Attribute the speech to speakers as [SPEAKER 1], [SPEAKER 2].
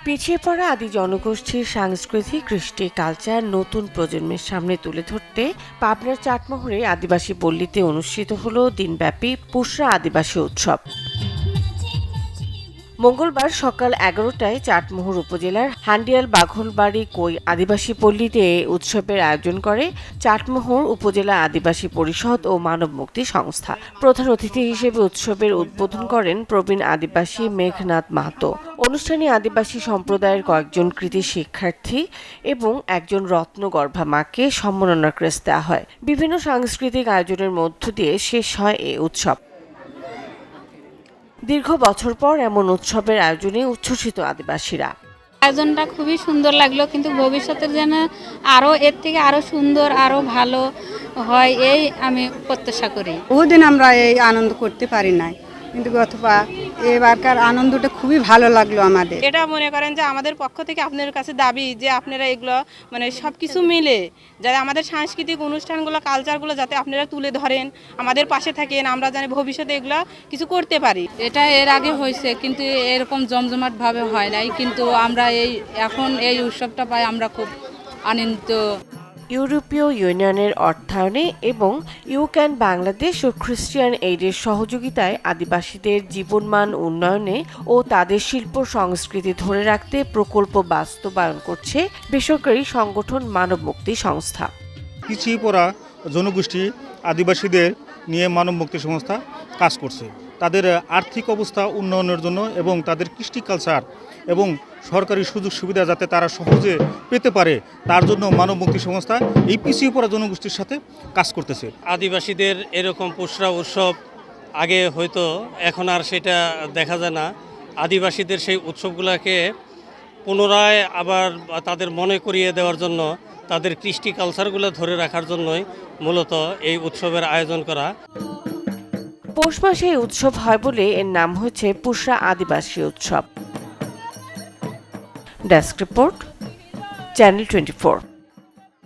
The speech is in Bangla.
[SPEAKER 1] পিছিয়ে পড়া আদি জনগোষ্ঠীর সাংস্কৃতিক কৃষ্টি কালচার নতুন প্রজন্মের সামনে তুলে ধরতে পাবনার চাটমোহরে আদিবাসী পল্লীতে অনুষ্ঠিত হল দিনব্যাপী পুশরা আদিবাসী উৎসব। মঙ্গলবার সকাল 11টায় চাটমোহর উপজেলার হান্ডিয়াল বাঘলবাড়ি কই আদিবাসী পল্লীতে উৎসবের আয়োজন করে চাটমোহর উপজেলা আদিবাসী পরিষদ ও মানব মুক্তি সংস্থা। প্রধান অতিথি হিসেবে উৎসবের উদ্বোধন করেন প্রবীণ আদিবাসী মেঘনাথ মাহাতো। অনুষ্ঠানে আদিবাসী সম্প্রদায়ের কয়েকজন কৃতি শিক্ষার্থী এবং একজন রত্নগর্ভা মাকে সম্মাননা ক্রেস্ট দেওয়া হয়। বিভিন্ন সাংস্কৃতিক আয়োজনের মধ্য দিয়ে শেষ হয় এই উৎসব। দীর্ঘ বছর পর এমন উৎসবের আয়োজনে উচ্ছ্বসিত আদিবাসীরা।
[SPEAKER 2] আয়োজনটা খুবই সুন্দর লাগলো, কিন্তু ভবিষ্যতের যেন আরো এর থেকে আরো সুন্দর আরো ভালো হয় এই আমি প্রত্যাশা করি।
[SPEAKER 3] বহুদিন আমরা এই আনন্দ করতে পারি নাই, কিন্তু এবারকার আনন্দটা খুবই ভালো লাগলো আমাদের।
[SPEAKER 4] এটা মনে করেন যে আমাদের পক্ষ থেকে আপনাদের কাছে দাবি যে আপনারা এগুলো সবকিছু মিলে যাতে আমাদের সাংস্কৃতিক অনুষ্ঠানগুলো কালচারগুলো যাতে আপনারা তুলে ধরেন, আমাদের পাশে থাকেন, আমরা জানি ভবিষ্যতে এগুলো কিছু করতে পারি।
[SPEAKER 2] এটা এর আগে হয়েছে, কিন্তু এরকম জমজমাট ভাবে হয় নাই, কিন্তু আমরা এখন এই উৎসবটা পাই আমরা খুব আনন্দিত।
[SPEAKER 1] ইউরোপীয় ইউনিয়নের অর্থায়নে এবং ইউক্যান বাংলাদেশ ও খ্রিস্টিয়ান এইডের সহযোগিতায় আদিবাসীদের জীবনমান উন্নয়নে ও তাদের শিল্প সংস্কৃতি ধরে রাখতে প্রকল্প বাস্তবায়ন করছে বেসরকারি সংগঠন মানব মুক্তি সংস্থা।
[SPEAKER 5] পিছিয়ে পড়া জনগোষ্ঠী আদিবাসীদের নিয়ে মানব মুক্তি সংস্থা কাজ করছে। তাদের আর্থিক অবস্থা উন্নয়নের জন্য এবং তাদের কৃষ্টি কালচার এবং সরকারি সুযোগ সুবিধা যাতে তারা সহজে পেতে পারে তার জন্য মানব মুক্তি সংস্থা এই পিছিয়ে পড়া জনগোষ্ঠীর সাথে কাজ করতেছে।
[SPEAKER 6] আদিবাসীদের এরকম পুশরা উৎসব আগে হয়তো, এখন আর সেটা দেখা যায় না। আদিবাসীদের সেই উৎসবগুলোকে পুনরায় আবার তাদের মনে করিয়ে দেওয়ার জন্য, তাদের কৃষ্টি কালচারগুলো ধরে রাখার জন্যই মূলত এই উৎসবের আয়োজন করা।
[SPEAKER 1] পৌষ মাসে এই উৎসব হয় বলে এর নাম হয়েছে পুশরা আদিবাসী উৎসব। Desk report, channel 24।